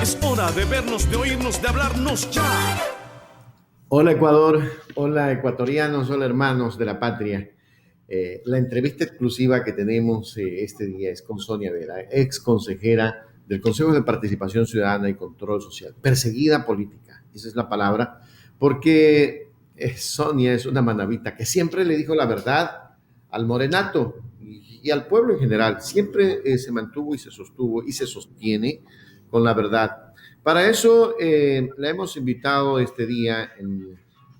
Es hora de vernos, de oírnos, de hablarnos ya. Hola Ecuador, hola ecuatorianos, hola hermanos de la patria. La entrevista exclusiva que tenemos este día es con Sonia Vera, ex consejera del Consejo de Participación Ciudadana y Control Social, perseguida política, esa es la palabra, porque Sonia es una manabita que siempre le dijo la verdad al morenato y al pueblo en general, siempre se mantuvo y se sostuvo y se sostiene con la verdad. Para eso la hemos invitado este día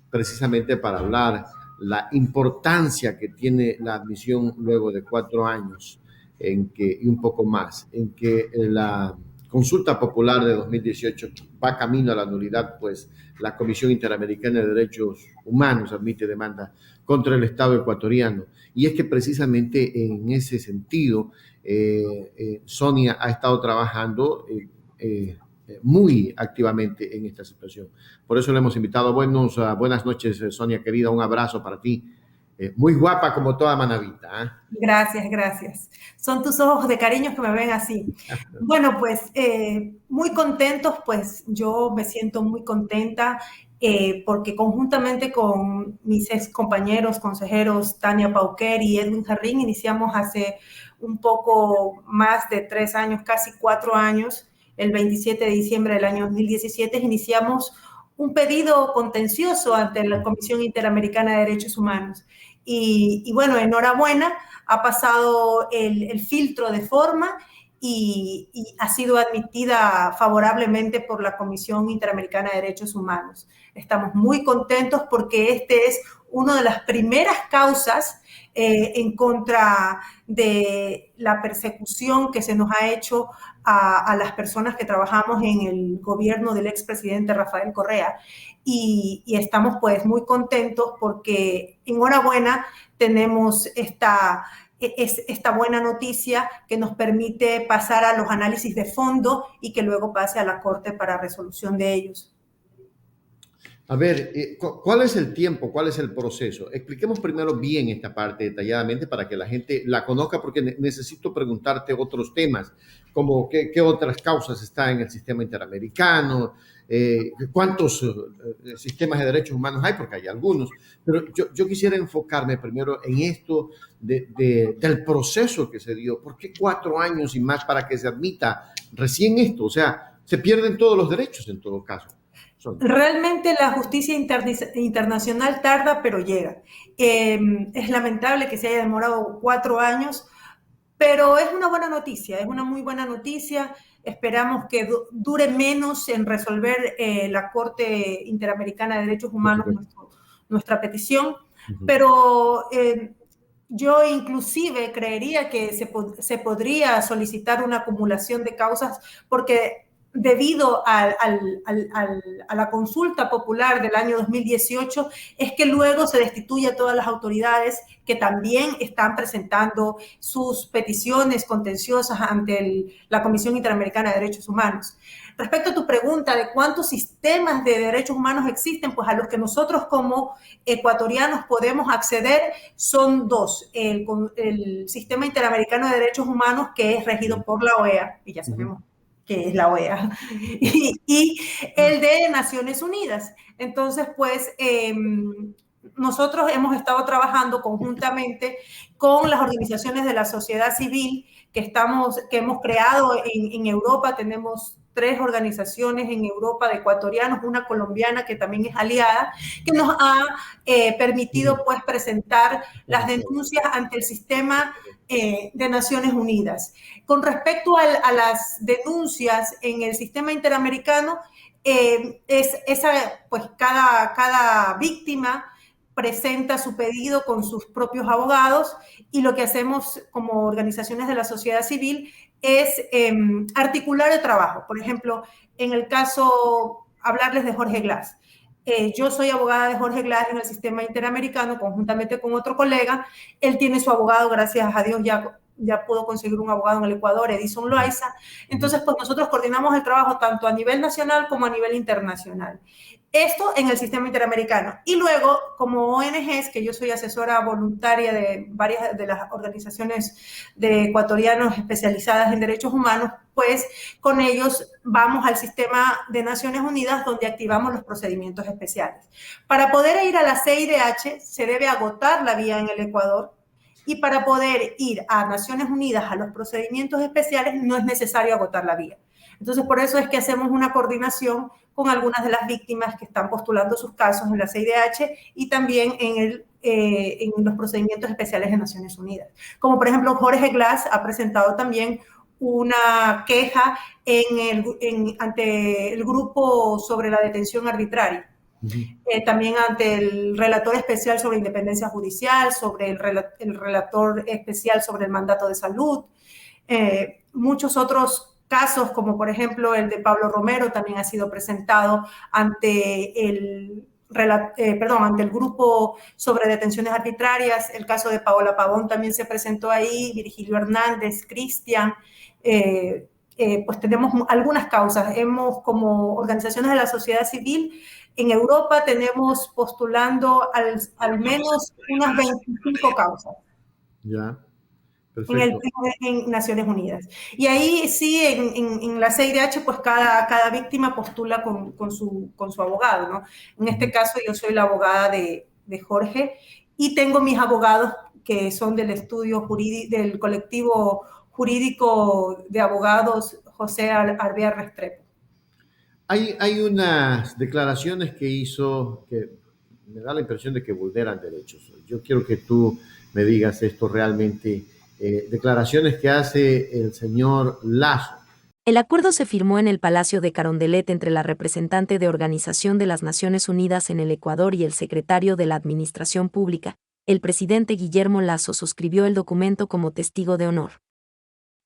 precisamente para hablar la importancia que tiene la admisión luego de 4 años y un poco más, en que la consulta popular de 2018 va camino a la nulidad, pues la Comisión Interamericana de Derechos Humanos admite demanda contra el Estado ecuatoriano. Y es que precisamente en ese sentido, Sonia ha estado trabajando muy activamente en esta situación. Por eso le hemos invitado. Buenas noches, Sonia querida, un abrazo para ti. Muy guapa como toda manavita. Gracias, gracias. Son tus ojos de cariño que me ven así. Bueno, pues muy contentos, pues yo me siento muy contenta porque conjuntamente con mis ex compañeros consejeros Tania Pauquer y Edwin Jarrín iniciamos hace un poco más de 3 años, casi 4 años, el 27 de diciembre del año 2017, iniciamos un pedido contencioso ante la Comisión Interamericana de Derechos Humanos. Y bueno, enhorabuena, ha pasado el filtro de forma y ha sido admitida favorablemente por la Comisión Interamericana de Derechos Humanos. Estamos muy contentos porque este es una de las primeras causas en contra de la persecución que se nos ha hecho a las personas que trabajamos en el gobierno del expresidente Rafael Correa. Y estamos pues muy contentos porque enhorabuena tenemos esta buena noticia que nos permite pasar a los análisis de fondo y que luego pase a la Corte para resolución de ellos. A ver, ¿cuál es el tiempo? ¿Cuál es el proceso? Expliquemos primero bien esta parte detalladamente para que la gente la conozca, porque necesito preguntarte otros temas, como qué otras causas están en el sistema interamericano, cuántos sistemas de derechos humanos hay, porque hay algunos. Pero yo quisiera enfocarme primero en esto del proceso que se dio. ¿Por qué 4 años y más para que se admita recién esto? O sea, se pierden todos los derechos en todo caso. Realmente la justicia internacional tarda, pero llega. Es lamentable que se haya demorado 4 años, pero es una buena noticia, es una muy buena noticia. Esperamos que dure menos en resolver la Corte Interamericana de Derechos Humanos nuestra petición, pero yo inclusive creería que se podría solicitar una acumulación de causas porque debido a la consulta popular del año 2018, es que luego se destituye a todas las autoridades que también están presentando sus peticiones contenciosas ante la Comisión Interamericana de Derechos Humanos. Respecto a tu pregunta de cuántos sistemas de derechos humanos existen, pues a los que nosotros como ecuatorianos podemos acceder son 2. El Sistema Interamericano de Derechos Humanos, que es regido por la OEA, y ya sabemos que es la OEA, y el de Naciones Unidas. Entonces, pues, nosotros hemos estado trabajando conjuntamente con las organizaciones de la sociedad civil que hemos creado en Europa. Tenemos 3 organizaciones en Europa de ecuatorianos, una colombiana que también es aliada, que nos ha permitido pues presentar las denuncias ante el sistema de Naciones Unidas. Con respecto a las denuncias en el sistema interamericano, pues cada víctima presenta su pedido con sus propios abogados y lo que hacemos como organizaciones de la sociedad civil es articular el trabajo. Por ejemplo, en el caso, hablarles de Jorge Glass. Yo soy abogada de Jorge Glass en el sistema interamericano conjuntamente con otro colega. Él tiene su abogado, gracias a Dios, ya ya pudo conseguir un abogado en el Ecuador, Edison Loaiza. Entonces, pues nosotros coordinamos el trabajo tanto a nivel nacional como a nivel internacional. Esto en el sistema interamericano. Y luego, como ONGs, que yo soy asesora voluntaria de varias de las organizaciones de ecuatorianos especializadas en derechos humanos, pues con ellos vamos al sistema de Naciones Unidas donde activamos los procedimientos especiales. Para poder ir a la CIDH se debe agotar la vía en el Ecuador, y para poder ir a Naciones Unidas a los procedimientos especiales no es necesario agotar la vía. Entonces, por eso es que hacemos una coordinación con algunas de las víctimas que están postulando sus casos en la CIDH y también en los procedimientos especiales de Naciones Unidas. Como por ejemplo, Jorge Glass ha presentado también una queja ante el grupo sobre la detención arbitraria. También ante el relator especial sobre independencia judicial, sobre el relator especial sobre el mandato de salud, muchos otros casos, como por ejemplo el de Pablo Romero, también ha sido presentado ante el grupo sobre detenciones arbitrarias. El caso de Paola Pavón también se presentó ahí, Virgilio Hernández, Cristian. Pues tenemos algunas causas. Como organizaciones de la sociedad civil, en Europa tenemos postulando al menos unas 25 causas. Ya, perfecto. En Naciones Unidas. Y ahí sí, en la CIDH, pues cada víctima postula con su abogado, ¿no? En este caso yo soy la abogada de Jorge y tengo mis abogados que son del estudio jurídico, del colectivo jurídico de abogados José Arbear Restrepo. Hay unas declaraciones que hizo que me da la impresión de que vulneran derechos. Yo quiero que tú me digas esto realmente. Declaraciones que hace el señor Lasso. El acuerdo se firmó en el Palacio de Carondelet entre la representante de Organización de las Naciones Unidas en el Ecuador y el secretario de la Administración Pública. El presidente Guillermo Lasso suscribió el documento como testigo de honor.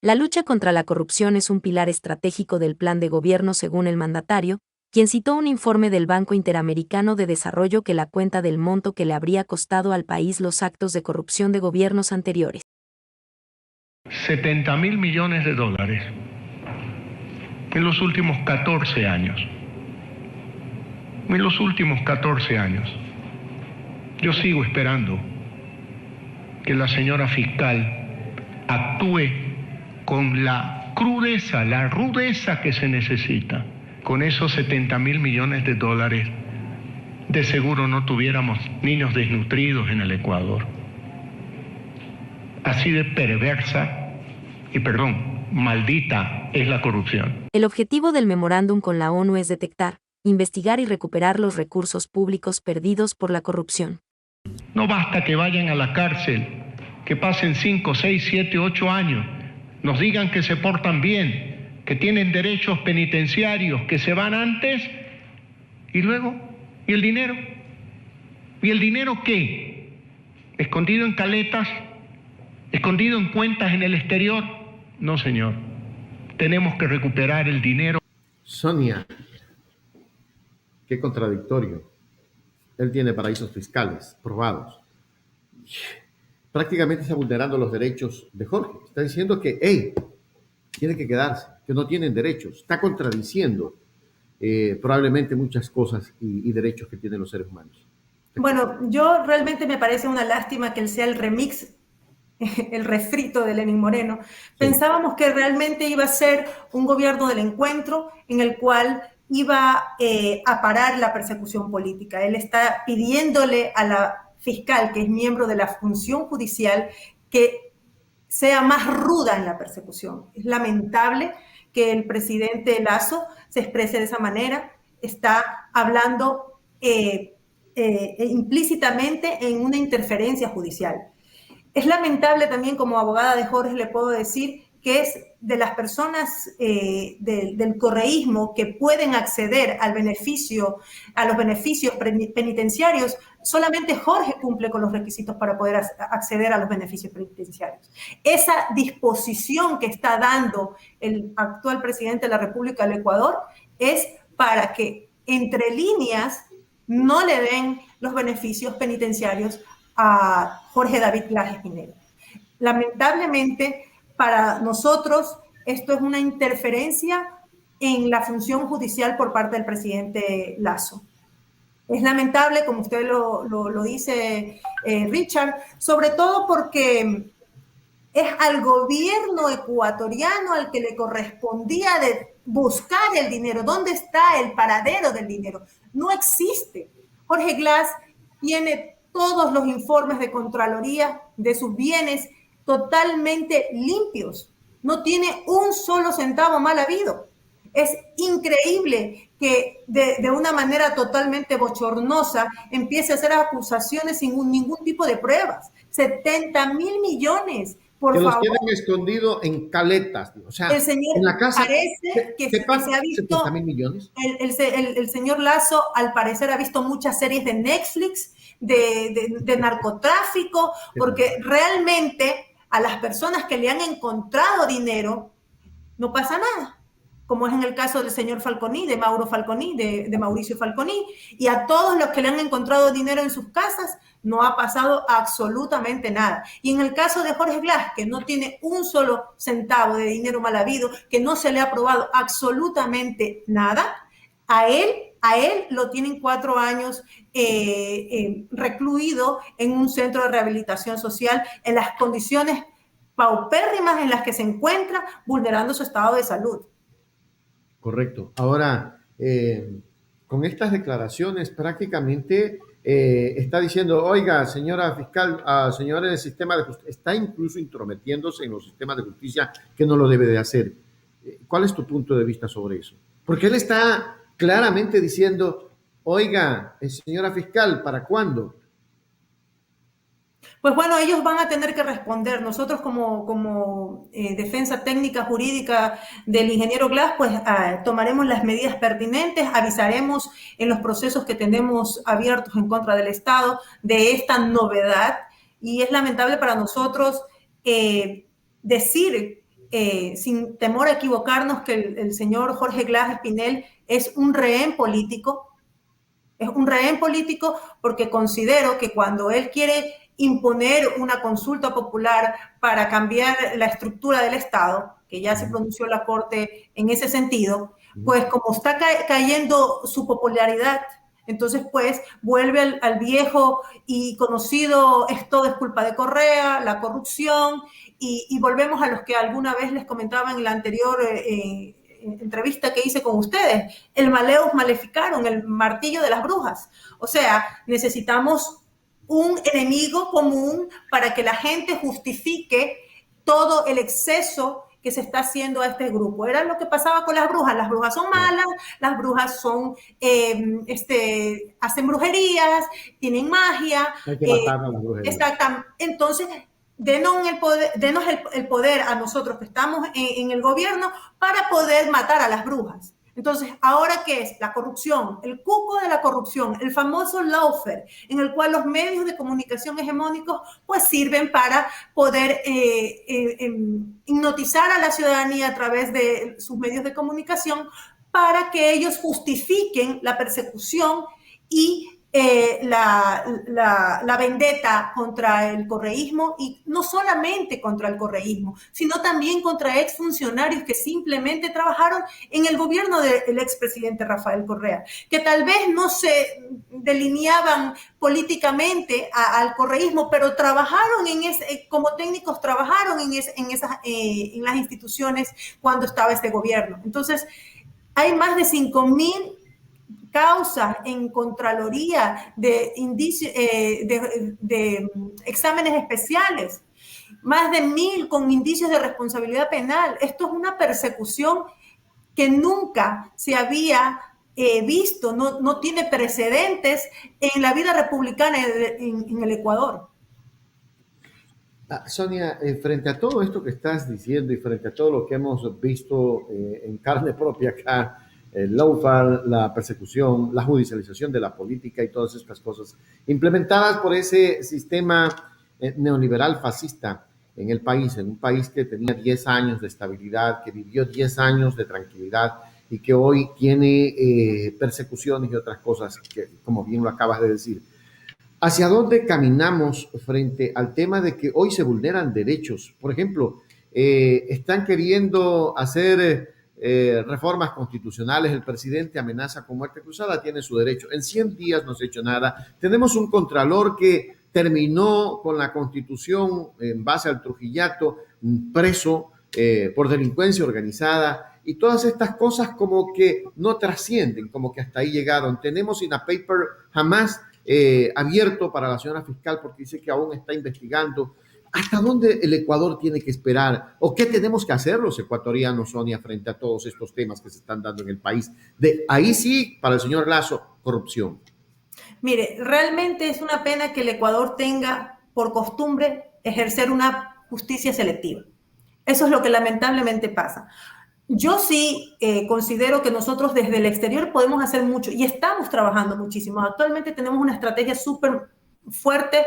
La lucha contra la corrupción es un pilar estratégico del plan de gobierno según el mandatario, quien citó un informe del Banco Interamericano de Desarrollo que la cuenta del monto que le habría costado al país los actos de corrupción de gobiernos anteriores. 70.000 millones de dólares en los últimos 14 años. En los últimos 14 años. Yo sigo esperando que la señora fiscal actúe con la crudeza, la rudeza que se necesita. Con esos 70.000 millones de dólares, de seguro no tuviéramos niños desnutridos en el Ecuador. Así de perversa y, maldita es la corrupción. El objetivo del memorándum con la ONU es detectar, investigar y recuperar los recursos públicos perdidos por la corrupción. No basta que vayan a la cárcel, que pasen 5, 6, 7, 8 años, nos digan que se portan bien, que tienen derechos penitenciarios, que se van antes, y luego, ¿y el dinero? ¿Y el dinero qué? ¿Escondido en caletas? ¿Escondido en cuentas en el exterior? No, señor. Tenemos que recuperar el dinero. Sonia, qué contradictorio. Él tiene paraísos fiscales probados. Prácticamente está vulnerando los derechos de Jorge. Está diciendo que, tiene que quedarse, que no tienen derechos. Está contradiciendo probablemente muchas cosas y derechos que tienen los seres humanos. Bueno, yo realmente me parece una lástima que él sea el remix, el refrito de Lenín Moreno. Sí. Pensábamos que realmente iba a ser un gobierno del encuentro en el cual iba a parar la persecución política. Él está pidiéndole a la fiscal, que es miembro de la función judicial, que sea más ruda en la persecución. Es lamentable que el presidente Lasso se exprese de esa manera. Está hablando implícitamente en una interferencia judicial. Es lamentable también, como abogada de Jorge, le puedo decir que es de las personas del correísmo que pueden acceder a los beneficios penitenciarios. Solamente Jorge cumple con los requisitos para poder acceder a los beneficios penitenciarios. Esa disposición que está dando el actual presidente de la República del Ecuador es para que, entre líneas, no le den los beneficios penitenciarios a Jorge David Lajes Pineda. Lamentablemente, para nosotros esto es una interferencia en la función judicial por parte del presidente Lasso. Es lamentable, como usted lo dice, Richard, sobre todo porque es al gobierno ecuatoriano al que le correspondía de buscar el dinero. ¿Dónde está el paradero del dinero? No existe. Jorge Glass tiene todos los informes de Contraloría de sus bienes totalmente limpios. No tiene un solo centavo mal habido. Es increíble que de una manera totalmente bochornosa empiece a hacer acusaciones sin ningún tipo de pruebas. 70.000 millones. Por que los favor, tienen escondido en caletas, o sea, el señor en la casa. parece que se ha visto, 70.000 millones. el señor Lasso al parecer ha visto muchas series de Netflix de narcotráfico, porque realmente a las personas que le han encontrado dinero no pasa nada, como es en el caso del señor Falconi, de Mauro Falconi, de Mauricio Falconi, y a todos los que le han encontrado dinero en sus casas no ha pasado absolutamente nada. Y en el caso de Jorge Glass, que no tiene un solo centavo de dinero mal habido, que no se le ha probado absolutamente nada, a él lo tienen 4 años recluido en un centro de rehabilitación social en las condiciones paupérrimas en las que se encuentra, vulnerando su estado de salud. Correcto. Ahora, con estas declaraciones prácticamente está diciendo, oiga, señora fiscal, señores del sistema de justicia, está incluso intrometiéndose en los sistemas de justicia que no lo debe de hacer. ¿Cuál es tu punto de vista sobre eso? Porque él está claramente diciendo, oiga, señora fiscal, ¿para cuándo? Pues bueno, ellos van a tener que responder. Nosotros como defensa técnica jurídica del ingeniero Glass, pues tomaremos las medidas pertinentes, avisaremos en los procesos que tenemos abiertos en contra del Estado de esta novedad. Y es lamentable para nosotros decir, sin temor a equivocarnos, que el señor Jorge Glass Espinel es un rehén político. Es un rehén político porque considero que cuando él quiere imponer una consulta popular para cambiar la estructura del Estado, que ya se pronunció la Corte en ese sentido, pues como está cayendo su popularidad, entonces pues vuelve al viejo y conocido, esto es culpa de Correa, la corrupción, y volvemos a los que alguna vez les comentaba en la anterior entrevista que hice con ustedes, el Maleus Maleficarum, el martillo de las brujas. O sea, necesitamos un enemigo común para que la gente justifique todo el exceso que se está haciendo a este grupo. Era lo que pasaba con las brujas. Las brujas son malas, las brujas son, hacen brujerías, tienen magia. Hay que matar a las brujerías. Exactamente. Entonces, denos el poder a nosotros que estamos en el gobierno para poder matar a las brujas. Entonces, ¿ahora qué es? La corrupción, el cuco de la corrupción, el famoso lawfare, en el cual los medios de comunicación hegemónicos pues sirven para poder hipnotizar a la ciudadanía a través de sus medios de comunicación para que ellos justifiquen la persecución y la vendetta contra el correísmo, y no solamente contra el correísmo, sino también contra exfuncionarios que simplemente trabajaron en el gobierno del expresidente Rafael Correa, que tal vez no se delineaban políticamente al correísmo, pero trabajaron como técnicos, trabajaron en las instituciones cuando estaba este gobierno. Entonces, hay más de 5.000 causas en Contraloría de exámenes especiales, más de 1.000 con indicios de responsabilidad penal. Esto es una persecución que nunca se había visto, no tiene precedentes en la vida republicana en el Ecuador. Sonia, frente a todo esto que estás diciendo y frente a todo lo que hemos visto en carne propia acá, el lawfare, la persecución, la judicialización de la política y todas estas cosas implementadas por ese sistema neoliberal fascista en el país, en un país que tenía 10 años de estabilidad, que vivió 10 años de tranquilidad y que hoy tiene persecuciones y otras cosas que, como bien lo acabas de decir. ¿Hacia dónde caminamos frente al tema de que hoy se vulneran derechos? Por ejemplo, están queriendo hacer reformas constitucionales. El presidente amenaza con muerte cruzada, tiene su derecho. En 100 días no se ha hecho nada. Tenemos un contralor que terminó con la Constitución en base al Trujillato, preso por delincuencia organizada, y todas estas cosas como que no trascienden, como que hasta ahí llegaron. Tenemos in a paper jamás abierto para la señora fiscal porque dice que aún está investigando. ¿Hasta dónde el Ecuador tiene que esperar? ¿O qué tenemos que hacer los ecuatorianos, Sonia, frente a todos estos temas que se están dando en el país? De ahí sí, para el señor Lasso, corrupción. Mire, realmente es una pena que el Ecuador tenga por costumbre ejercer una justicia selectiva. Eso es lo que lamentablemente pasa. Yo sí considero que nosotros desde el exterior podemos hacer mucho y estamos trabajando muchísimo. Actualmente tenemos una estrategia súper fuerte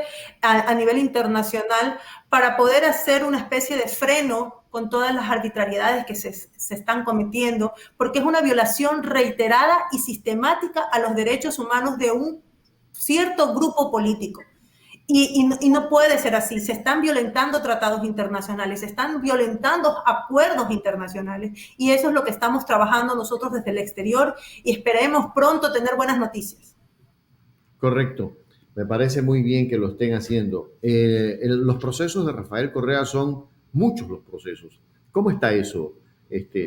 a nivel internacional para poder hacer una especie de freno con todas las arbitrariedades que se están cometiendo, porque es una violación reiterada y sistemática a los derechos humanos de un cierto grupo político. Y no puede ser así. Se están violentando tratados internacionales, se están violentando acuerdos internacionales, y eso es lo que estamos trabajando nosotros desde el exterior, y esperemos pronto tener buenas noticias. Correcto. Me parece muy bien que lo estén haciendo. Los procesos de Rafael Correa son muchos los procesos. ¿Cómo está eso,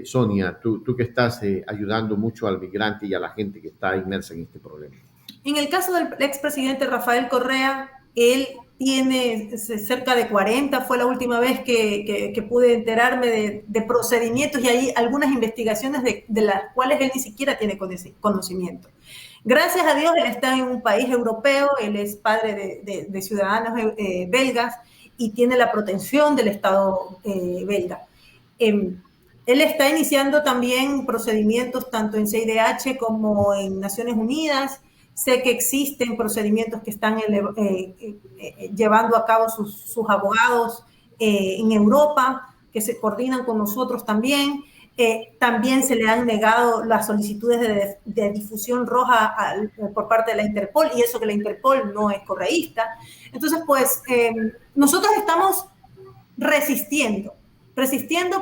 Sonia? Tú que estás ayudando mucho al migrante y a la gente que está inmersa en este problema. En el caso del expresidente Rafael Correa, él tiene cerca de 40, fue la última vez que pude enterarme de procedimientos, y hay algunas investigaciones de las cuales él ni siquiera tiene conocimiento. Gracias a Dios, él está en un país europeo, él es padre de ciudadanos belgas y tiene la protección del Estado belga. Él está iniciando también procedimientos tanto en CIDH como en Naciones Unidas. Sé que existen procedimientos que están llevando a cabo sus abogados en Europa, que se coordinan con nosotros también. También se le han negado las solicitudes de difusión roja por parte de la Interpol, y eso que la Interpol no es correísta. Entonces, pues, nosotros estamos resistiendo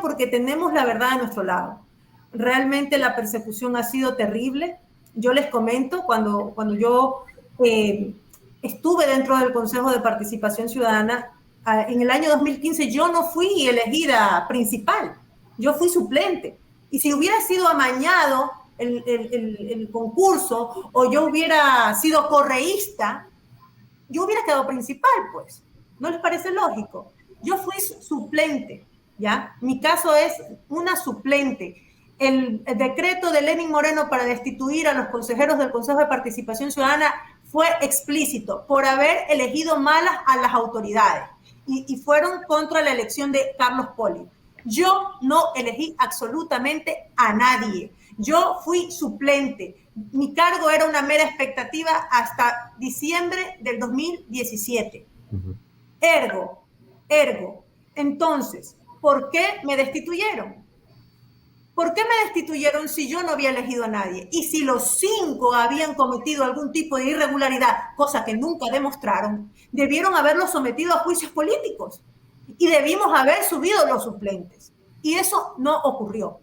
porque tenemos la verdad a nuestro lado. Realmente la persecución ha sido terrible. Yo les comento, cuando yo estuve dentro del Consejo de Participación Ciudadana, en el año 2015 yo no fui elegida principal, yo fui suplente. Y si hubiera sido amañado el concurso, o yo hubiera sido correísta, yo hubiera quedado principal, pues. ¿No les parece lógico? Yo fui suplente, ¿ya? Mi caso es una suplente. El decreto de Lenín Moreno para destituir a los consejeros del Consejo de Participación Ciudadana fue explícito por haber elegido malas a las autoridades, y fueron contra la elección de Carlos Poli. Yo no elegí absolutamente a nadie. Yo fui suplente. Mi cargo era una mera expectativa hasta diciembre del 2017. Ergo. Entonces, ¿por qué me destituyeron? ¿Por qué me destituyeron si yo no había elegido a nadie? Y si los 5 habían cometido algún tipo de irregularidad, cosa que nunca demostraron, debieron haberlos sometido a juicios políticos y debimos haber subido los suplentes. Y eso no ocurrió.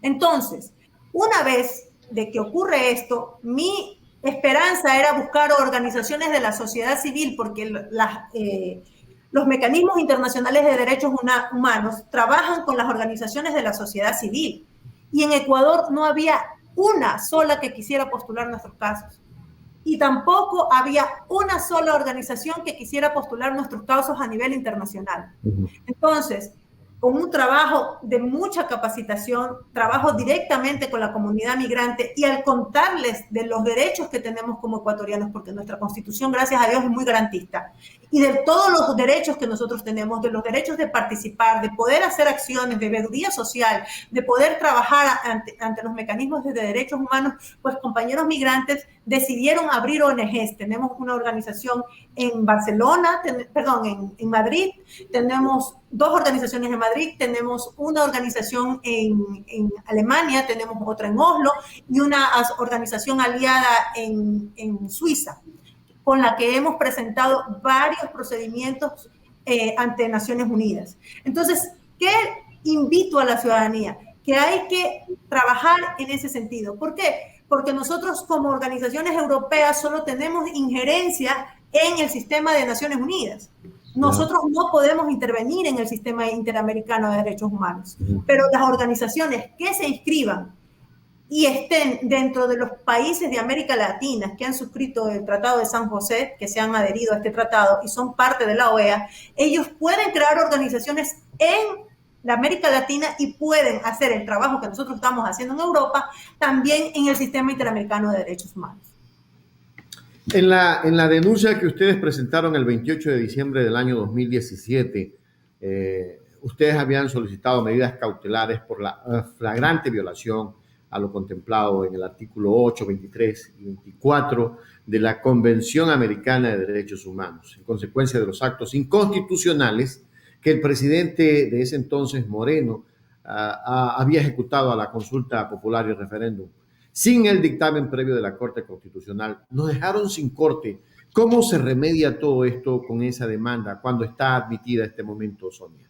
Entonces, una vez de que ocurre esto, mi esperanza era buscar organizaciones de la sociedad civil, porque los mecanismos internacionales de derechos humanos trabajan con las organizaciones de la sociedad civil. Y en Ecuador no había una sola que quisiera postular nuestros casos. Y tampoco había una sola organización que quisiera postular nuestros casos a nivel internacional. Entonces, con un trabajo de mucha capacitación, trabajo directamente con la comunidad migrante, y al contarles de los derechos que tenemos como ecuatorianos, porque nuestra Constitución, gracias a Dios, es muy garantista, y de todos los derechos que nosotros tenemos, de los derechos de participar, de poder hacer acciones, de veeduría social, de poder trabajar ante los mecanismos de derechos humanos, pues compañeros migrantes decidieron abrir ONGs. Tenemos una organización en Barcelona, en Madrid, tenemos 2 organizaciones en Madrid, tenemos una organización en Alemania, tenemos otra en Oslo y una organización aliada en Suiza, con la que hemos presentado varios procedimientos ante Naciones Unidas. Entonces, ¿Qué invito a la ciudadanía? Que hay que trabajar en ese sentido. ¿Por qué? Porque nosotros como organizaciones europeas solo tenemos injerencia en el sistema de Naciones Unidas. Nosotros no podemos intervenir en el sistema interamericano de derechos humanos, pero las organizaciones que se inscriban y estén dentro de los países de América Latina que han suscrito el Tratado de San José, que se han adherido a este tratado y son parte de la OEA, ellos pueden crear organizaciones en la América Latina y pueden hacer el trabajo que nosotros estamos haciendo en Europa también en el sistema interamericano de derechos humanos. En la denuncia que ustedes presentaron el 28 de diciembre del año 2017, ustedes habían solicitado medidas cautelares por la flagrante violación a lo contemplado en el artículo 8, 23 y 24 de la Convención Americana de Derechos Humanos, en consecuencia de los actos inconstitucionales que el presidente de ese entonces, Moreno, había ejecutado a la consulta popular y referéndum, sin el dictamen previo de la Corte Constitucional. Nos dejaron sin corte. ¿Cómo se remedia todo esto con esa demanda cuando está admitida este momento, Sonia?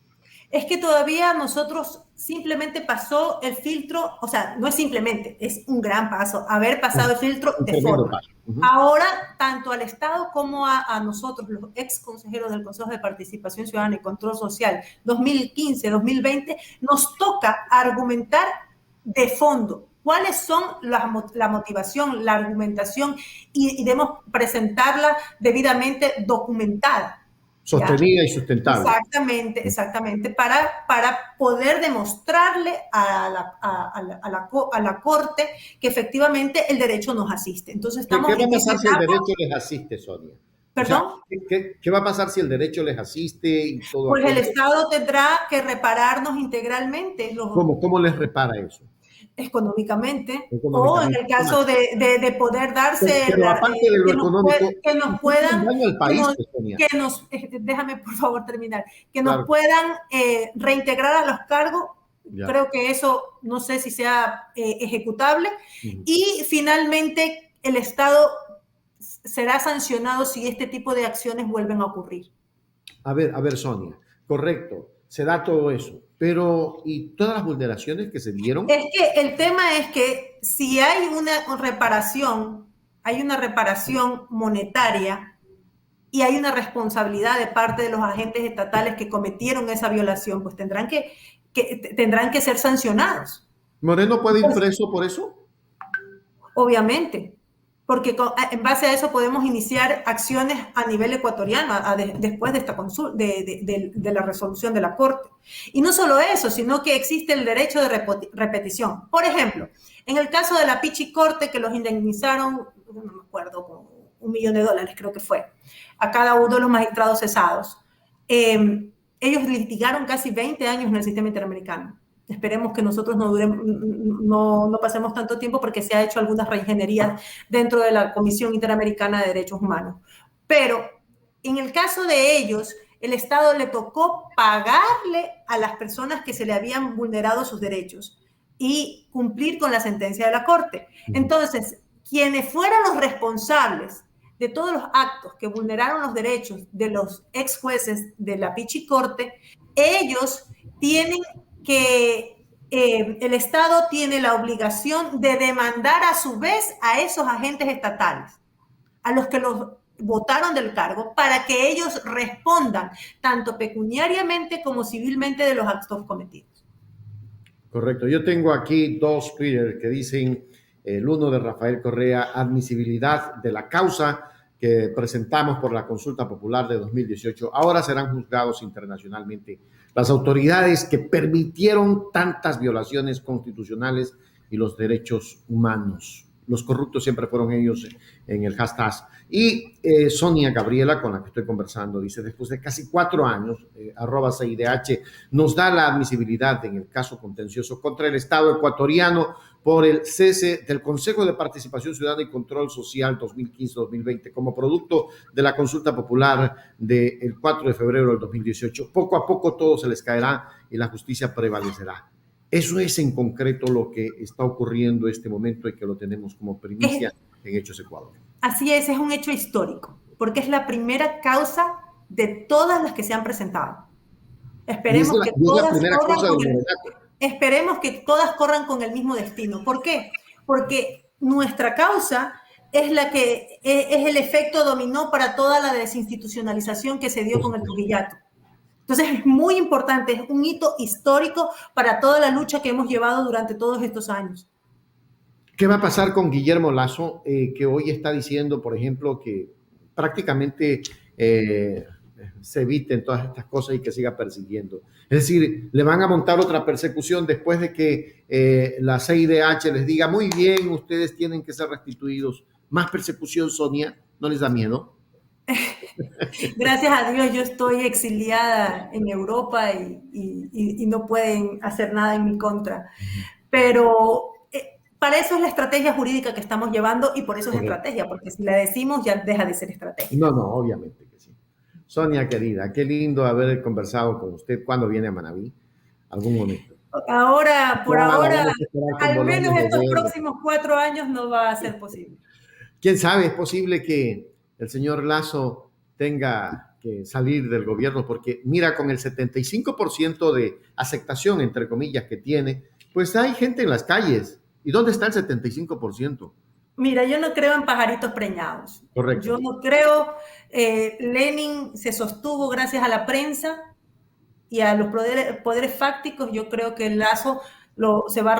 Es que todavía nosotros simplemente pasó el filtro, o sea, no es simplemente, es un gran paso, haber pasado el filtro de forma. Ahora, tanto al Estado como a nosotros, los ex consejeros del Consejo de Participación Ciudadana y Control Social 2015-2020, nos toca argumentar de fondo cuáles son la motivación, la argumentación y debemos presentarla debidamente documentada. Sostenida y sustentable. Exactamente, para poder demostrarle a la Corte que efectivamente el derecho nos asiste. Entonces estamos ¿Qué va a pasar si el derecho les asiste, Sonia? ¿Perdón? O sea, ¿qué va a pasar si el derecho les asiste y todo? Pues el Estado tendrá que repararnos integralmente. ¿Cómo les repara eso? Económicamente, o en el caso de poder darse pero aparte de lo económico, que nos puedan déjame por favor terminar, que nos puedan reintegrar a los cargos. Creo que eso no sé si sea ejecutable. Y finalmente el Estado será sancionado si este tipo de acciones vuelven a ocurrir. A ver, Sonia, correcto, se da todo eso. Pero, ¿y todas las vulneraciones que se dieron? Es que el tema es que si hay una reparación monetaria y hay una responsabilidad de parte de los agentes estatales que cometieron esa violación, pues tendrán que ser sancionados. ¿Moreno puede ir preso por eso? Obviamente, porque en base a eso podemos iniciar acciones a nivel ecuatoriano después de esta consulta, de la resolución de la Corte. Y no solo eso, sino que existe el derecho de repetición. Por ejemplo, en el caso de la Pichicorte, que los indemnizaron, no me acuerdo, con $1 millón, creo que fue, a cada uno de los magistrados cesados. Ellos litigaron casi 20 años en el sistema interamericano. Esperemos que nosotros no pasemos tanto tiempo porque se ha hecho algunas reingenierías dentro de la Comisión Interamericana de Derechos Humanos. Pero en el caso de ellos, el Estado le tocó pagarle a las personas que se le habían vulnerado sus derechos y cumplir con la sentencia de la Corte. Entonces, quienes fueran los responsables de todos los actos que vulneraron los derechos de los ex jueces de la Pichicorte, ellos tienen que el Estado tiene la obligación de demandar a su vez a esos agentes estatales, a los que los votaron del cargo, para que ellos respondan tanto pecuniariamente como civilmente de los actos cometidos. Correcto. Yo tengo aquí dos Twitter que dicen, el uno de Rafael Correa, admisibilidad de la causa que presentamos por la consulta popular de 2018. Ahora serán juzgados internacionalmente las autoridades que permitieron tantas violaciones constitucionales y los derechos humanos. Los corruptos siempre fueron ellos en el hashtag. Y Sonia Gabriela, con la que estoy conversando, dice, después de casi 4 años, @CIDH nos da la admisibilidad en el caso contencioso contra el Estado ecuatoriano por el cese del Consejo de Participación Ciudadana y Control Social 2015-2020 como producto de la consulta popular del 4 de febrero del 2018. Poco a poco todo se les caerá y la justicia prevalecerá. Eso es en concreto lo que está ocurriendo en este momento y que lo tenemos como primicia en Hechos Ecuador. Así es un hecho histórico, porque es la primera causa de todas las que se han presentado. Esperemos que y es la todas primera corran cosa del con el, moderato. esperemos que todas corran con el mismo destino. ¿Por qué? Porque nuestra causa es la que es el efecto dominó para toda la desinstitucionalización que se dio con el Trujillato. Entonces es muy importante, es un hito histórico para toda la lucha que hemos llevado durante todos estos años. ¿Qué va a pasar con Guillermo Lasso, que hoy está diciendo, por ejemplo, que prácticamente se eviten todas estas cosas y que siga persiguiendo? Es decir, le van a montar otra persecución después de que la CIDH les diga, muy bien, ustedes tienen que ser restituidos. ¿Más persecución, Sonia? ¿No les da miedo? Gracias a Dios yo estoy exiliada en Europa y no pueden hacer nada en mi contra. Pero para eso es la estrategia jurídica que estamos llevando y por eso es estrategia, porque si la decimos ya deja de ser estrategia. No, obviamente que sí. Sonia, querida, qué lindo haber conversado con usted. ¿Cuándo viene a Manabí? ¿Algún momento? Ahora, por ahora, al menos estos verde. próximos 4 años no va a ser posible. ¿Quién sabe? Es posible que el señor Lasso tenga que salir del gobierno porque mira, con el 75% de aceptación, entre comillas, que tiene, pues hay gente en las calles. ¿Y dónde está el 75%? Mira, yo no creo en pajaritos preñados. Correcto. Yo no creo, Lenin se sostuvo gracias a la prensa y a los poderes fácticos. Yo creo que el Lasso se va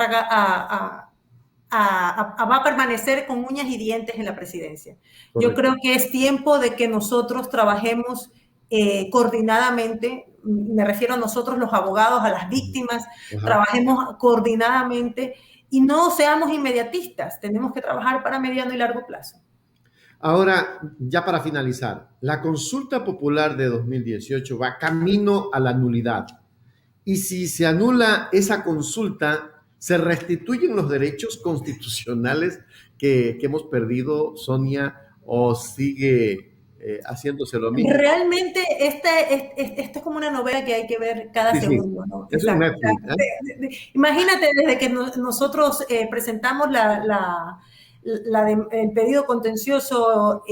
va a permanecer con uñas y dientes en la presidencia. Correcto. Yo creo que es tiempo de que nosotros trabajemos coordinadamente, me refiero a nosotros los abogados, a las víctimas, trabajemos coordinadamente y no seamos inmediatistas, tenemos que trabajar para mediano y largo plazo. Ahora, ya para finalizar, la consulta popular de 2018 va camino a la nulidad. Y si se anula esa consulta, ¿se restituyen los derechos constitucionales que hemos perdido, Sonia, o sigue haciéndose lo mismo? Realmente esto es como una novela que hay que ver cada segundo, ¿no? Es un Netflix, imagínate, desde que nosotros presentamos el pedido contencioso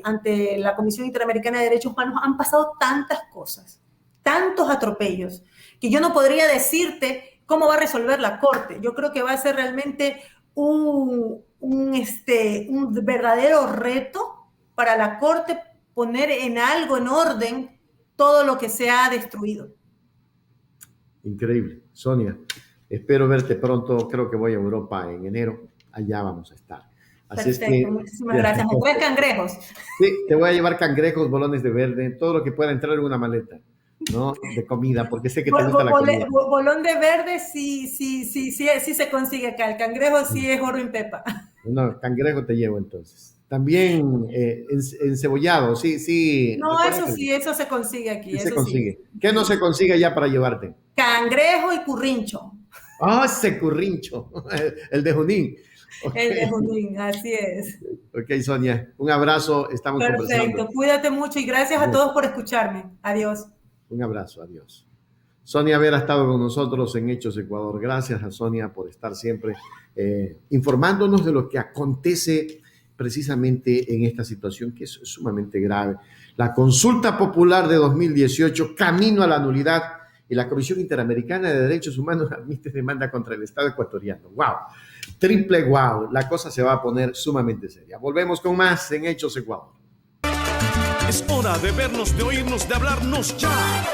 ante la Comisión Interamericana de Derechos Humanos, han pasado tantas cosas, tantos atropellos, que yo no podría decirte cómo va a resolver la Corte. Yo creo que va a ser realmente un verdadero reto para la Corte poner en orden todo lo que se ha destruido. Increíble. Sonia, espero verte pronto. Creo que voy a Europa en enero. Allá vamos a estar. Así Perfecto, es que, muchísimas gracias. ¿Me traes cangrejos? Sí, te voy a llevar cangrejos, bolones de verde, todo lo que pueda entrar en una maleta, ¿no? De comida, porque sé que te gusta la comida. Bolón de verde sí se consigue acá. El cangrejo sí es oro en pepa. No, cangrejo te llevo entonces. También encebollado, sí. No, eso se consigue aquí. Sí se consigue. Sí. ¿Qué no se consigue ya para llevarte? Cangrejo y currincho. Ah, ese currincho, el de Junín. Okay. El de Junín, así es. Ok, Sonia, un abrazo, estamos conversando. Perfecto, cuídate mucho y gracias a todos por escucharme. Adiós. Un abrazo, adiós. Sonia Vera ha estado con nosotros en Hechos Ecuador. Gracias a Sonia por estar siempre informándonos de lo que acontece precisamente en esta situación que es sumamente grave. La consulta popular de 2018, camino a la nulidad, y la Comisión Interamericana de Derechos Humanos admite demanda contra el Estado ecuatoriano. ¡Wow! Triple wow. La cosa se va a poner sumamente seria. Volvemos con más en Hechos Ecuador. Es hora de vernos, de oírnos, de hablarnos ya.